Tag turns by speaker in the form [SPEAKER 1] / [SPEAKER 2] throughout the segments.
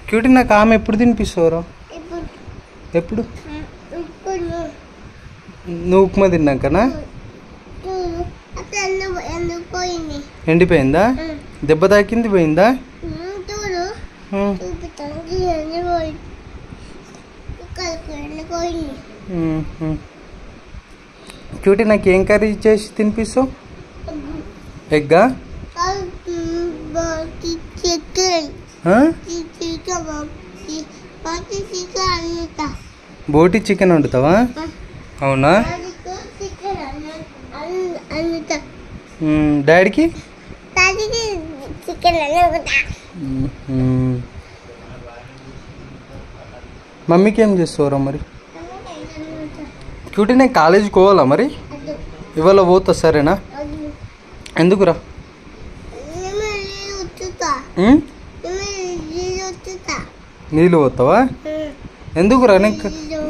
[SPEAKER 1] Cutie నాకు ఆమె ఎప్పుడు తినిపిస్తావురా? ఎప్పుడు? నువ్వు ఉప్మా తిన్నాకనా? ఎండిపోయిందా? దెబ్బ తాకింది పోయిందా? క్యూటీ నాకు ఏం కర్రీ చేసి తినిపిస్తావు? ఎగ్గా? బోటి చికెన్ వండుతావా? అవునా? డాడీకి మమ్మీకి ఏం చేస్తావురా మరి? క్యూటీ నేను కాలేజీకి పోవాలా మరి? ఇవాళ పోతా సరేనా? ఎందుకురా? నీళ్ళు పోతావా? ఎందుకురా?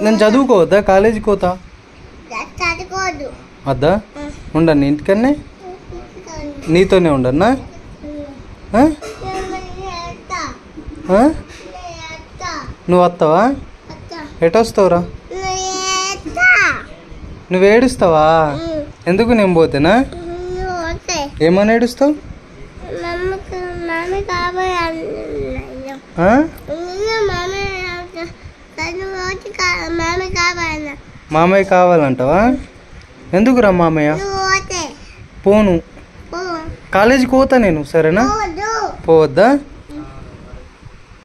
[SPEAKER 1] నేను చదువుకోవద్దా? కాలేజీకి పోతా వద్దా? ఉండను ఇంటికన్నే నీతోనే ఉండన్నా? నువ్వు వస్తావా? ఎటు వస్తావురా? నువ్వు ఏడుస్తావా? ఎందుకు నేను పోతేనా? ఏమని ఏడుస్తావు? మామయ్య కావాలంటావా? ఎందుకురా మామయ్య? పోను, కాలేజీకి పోతా నేను సరేనా? పోవద్దా?